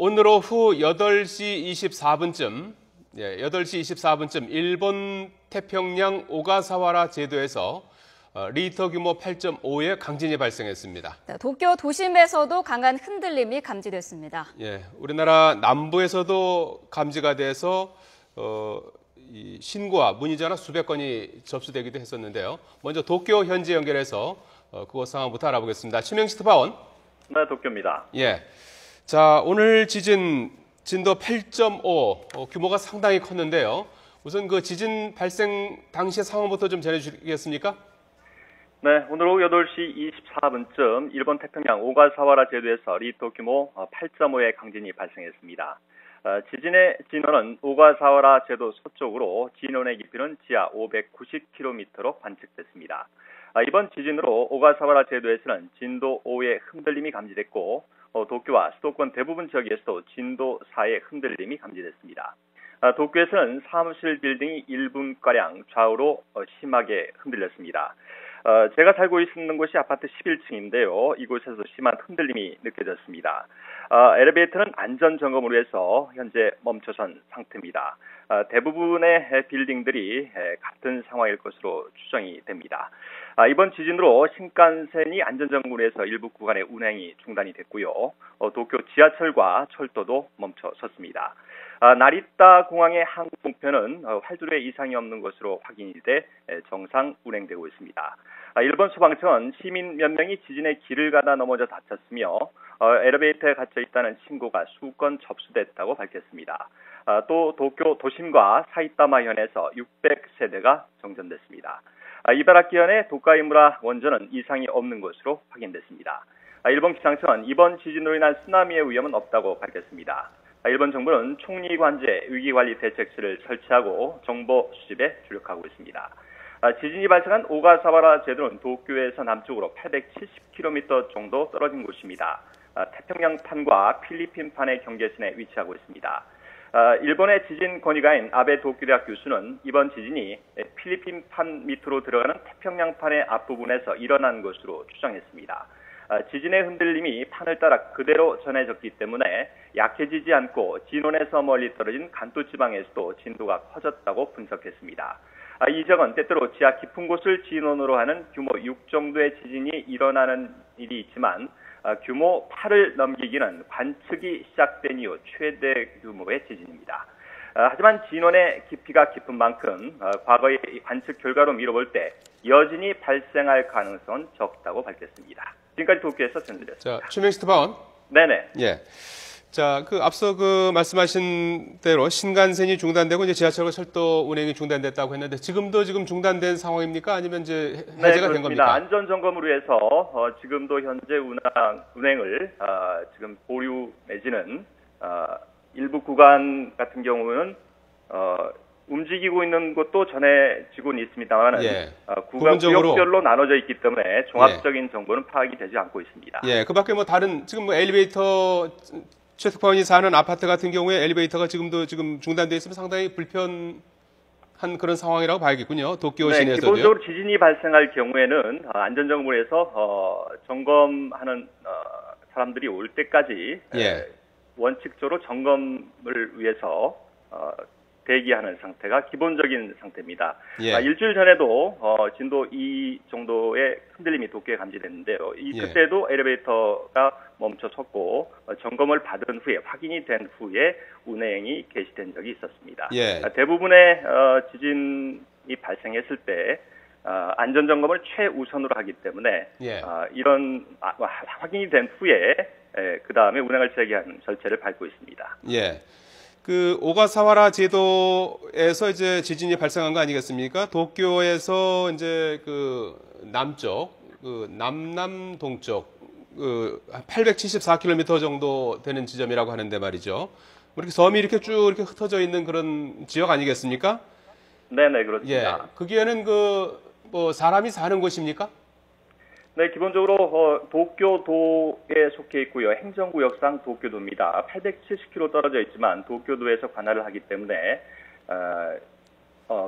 오늘 오후 8시 24분쯤, 8시 24분쯤 일본 태평양 오가사와라 제도에서 리히터 규모 8.5의 강진이 발생했습니다. 도쿄 도심에서도 강한 흔들림이 감지됐습니다. 우리나라 남부에서도 감지가 돼서 이 신고와 문의 전화 수백 건이 접수되기도 했었는데요. 먼저 도쿄 현지 연결해서 그곳 상황부터 알아보겠습니다. 최명식 특파원. 네, 도쿄입니다. 자, 오늘 지진 진도 8.5 규모가 상당히 컸는데요. 우선 그 지진 발생 당시의 상황부터 좀 전해주시겠습니까? 네, 오늘 오후 8시 24분쯤 일본 태평양 오가사와라 제도에서 리히터 규모 8.5의 강진이 발생했습니다. 지진의 진원은 오가사와라 제도 서쪽으로 진원의 깊이는 지하 590km로 관측됐습니다. 이번 지진으로 오가사와라 제도에서는 진도 5의 흔들림이 감지됐고 도쿄와 수도권 대부분 지역에서도 진도 4의 흔들림이 감지됐습니다. 도쿄에서는 사무실 빌딩이 1분가량 좌우로 심하게 흔들렸습니다. 제가 살고 있는 곳이 아파트 11층인데요. 이곳에서 심한 흔들림이 느껴졌습니다. 엘리베이터는 안전 점검을 위해서 현재 멈춰선 상태입니다. 대부분의 빌딩들이 같은 상황일 것으로 추정이 됩니다. 이번 지진으로 신칸센이 안전 점검을 위해서 일부 구간의 운행이 중단이 됐고요. 도쿄 지하철과 철도도 멈춰섰습니다. 나리타 공항의 항공편은 활주로에 이상이 없는 것으로 확인이 돼 정상 운행되고 있습니다. 일본 소방청은 시민 몇 명이 지진의 길을 가다 넘어져 다쳤으며 엘리베이터에 갇혀 있다는 신고가 수건 접수됐다고 밝혔습니다. 또 도쿄 도심과 사이타마현에서 600세대가 정전됐습니다. 이바라키현의 도카이무라 원전은 이상이 없는 것으로 확인됐습니다. 일본 기상청은 이번 지진으로 인한 쓰나미의 위험은 없다고 밝혔습니다. 일본 정부는 총리 관제 위기관리 대책실을 설치하고 정보 수집에 주력하고 있습니다. 지진이 발생한 오가사와라 제도는 도쿄에서 남쪽으로 870km 정도 떨어진 곳입니다. 태평양판과 필리핀판의 경계선에 위치하고 있습니다. 일본의 지진 권위가인 아베 도쿄대학 교수는 이번 지진이 필리핀판 밑으로 들어가는 태평양판의 앞부분에서 일어난 것으로 추정했습니다. 지진의 흔들림이 판을 따라 그대로 전해졌기 때문에 약해지지 않고 진원에서 멀리 떨어진 간토 지방에서도 진도가 커졌다고 분석했습니다. 이 지역은 때때로 지하 깊은 곳을 진원으로 하는 규모 6 정도의 지진이 일어나는 일이 있지만 규모 8을 넘기기는 관측이 시작된 이후 최대 규모의 지진입니다. 하지만 진원의 깊이가 깊은 만큼 과거의 관측 결과로 미뤄볼 때 여진이 발생할 가능성은 적다고 밝혔습니다. 지금까지 도쿄에서 전해드렸습니다. 자, 최명식 특파원. 네네. 자, 앞서 말씀하신 대로 신간센이 중단되고 이제 지하철과 철도 운행이 중단됐다고 했는데 지금도 중단된 상황입니까? 아니면 이제 해제가 된 겁니까? 안전 점검을 위해서 지금도 현재 운행을 지금 보류 내지는 일부 구간 같은 경우는 움직이고 있는 것도 전해지고는 있습니다만 구간 구역별로 나눠져 있기 때문에 종합적인 정보는 파악이 되지 않고 있습니다. 그밖에 다른 지금 엘리베이터 최 특파원이 사는 아파트 같은 경우에 엘리베이터가 지금도 중단돼 있으면 상당히 불편한 그런 상황이라고 봐야겠군요. 도쿄 시내에서도요. 기본적으로 지진이 발생할 경우에는 안전 점검을 해서 점검하는 사람들이 올 때까지 원칙적으로 점검을 위해서 대기하는 상태가 기본적인 상태입니다. 일주일 전에도 진도 2 정도의 흔들림이 도쿄에 감지됐는데요. 그때도 엘리베이터가 멈춰섰고 점검을 받은 후에 확인이 된 후에 운행이 개시된 적이 있었습니다. 대부분의 지진이 발생했을 때 안전 점검을 최우선으로 하기 때문에 이런 확인이 된 후에 그 다음에 운행을 재개하는 절차를 밟고 있습니다. 오가사와라 제도에서 이제 지진이 발생한 거 아니겠습니까? 도쿄에서 이제 남쪽, 남남동쪽, 874km 정도 되는 지점이라고 하는데 말이죠. 이렇게 섬이 이렇게 쭉 이렇게 흩어져 있는 그런 지역 아니겠습니까? 네네, 그렇습니다. 거기에는 사람이 사는 곳입니까? 네, 기본적으로 도쿄도에 속해 있고요. 행정구역상 도쿄도입니다. 870km 떨어져 있지만 도쿄도에서 관할을 하기 때문에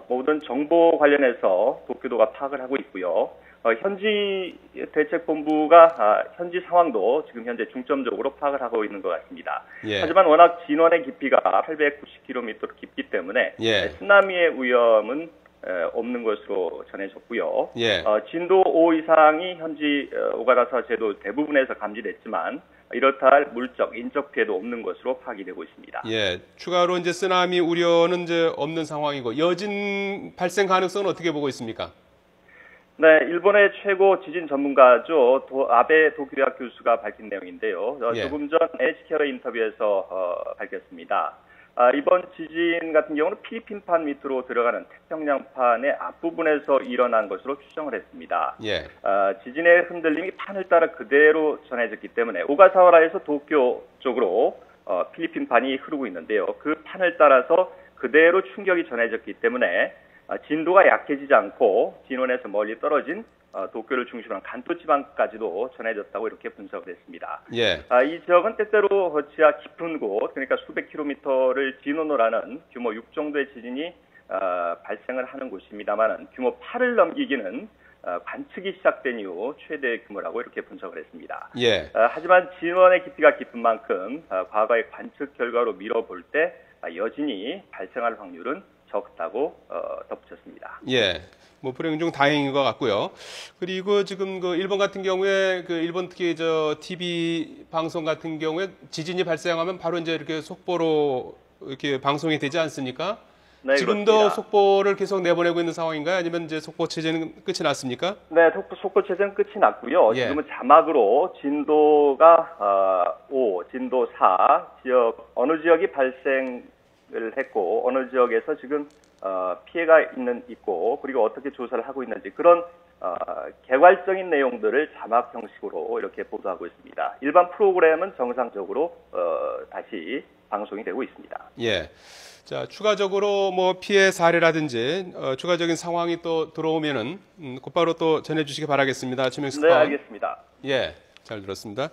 모든 정보 관련해서 도쿄도가 파악을 하고 있고요. 현지 대책본부가 현지 상황도 지금 현재 중점적으로 파악을 하고 있는 것 같습니다. 예. 하지만 워낙 진원의 깊이가 890km 깊기 때문에 예. 쓰나미의 위험은 없는 것으로 전해졌고요. 예. 진도 5 이상이 현지 오가사와 제도 대부분에서 감지됐지만 이렇다 할 물적, 인적 피해도 없는 것으로 파악이 되고 있습니다. 예. 추가로 이제 쓰나미 우려는 이제 없는 상황이고 여진 발생 가능성은 어떻게 보고 있습니까? 네, 일본의 최고 지진 전문가죠. 아베 도쿄대학 교수가 밝힌 내용인데요. 예. 조금 전 NHK의 인터뷰에서 밝혔습니다. 이번 지진 같은 경우는 필리핀판 밑으로 들어가는 태평양판의 앞부분에서 일어난 것으로 추정을 했습니다. 예. 지진의 흔들림이 판을 따라 그대로 전해졌기 때문에 오가사와라에서 도쿄 쪽으로 필리핀판이 흐르고 있는데요. 그 판을 따라서 그대로 충격이 전해졌기 때문에 진도가 약해지지 않고 진원에서 멀리 떨어진 도쿄를 중심으로 한 간토 지방까지도 전해졌다고 이렇게 분석을 했습니다. 예. 이 지역은 때때로 지하 깊은 곳, 그러니까 수백 킬로미터를 진원으로 하는 규모 6 정도의 지진이 발생을 하는 곳입니다만 규모 8을 넘기기는 관측이 시작된 이후 최대 규모라고 이렇게 분석을 했습니다. 예. 하지만 진원의 깊이가 깊은 만큼 과거의 관측 결과로 미뤄볼 때 여진이 발생할 확률은 적다고 덧붙였습니다. 예. 뭐 불행 중 다행인 것 같고요. 그리고 지금 그 일본 같은 경우에 그 일본 특히 TV 방송 같은 경우에 지진이 발생하면 바로 이제 이렇게 속보로 이렇게 방송이 되지 않습니까? 네, 지금도 그렇습니다. 속보를 계속 내보내고 있는 상황인가요? 아니면 이제 속보 체제는 끝이 났습니까? 네, 속보 체제는 끝이 났고요. 예. 지금은 자막으로 진도가 5, 진도 4 지역 어느 지역이 발생을 했고 어느 지역에서 지금 피해가 있고 그리고 어떻게 조사를 하고 있는지 그런 개괄적인 내용들을 자막 형식으로 이렇게 보도하고 있습니다. 일반 프로그램은 정상적으로 다시 방송이 되고 있습니다. 예. 자, 추가적으로 뭐 피해 사례라든지 추가적인 상황이 또 들어오면은 곧바로 또 전해주시기 바라겠습니다. 최명식 네, 알겠습니다. 예, 잘 들었습니다.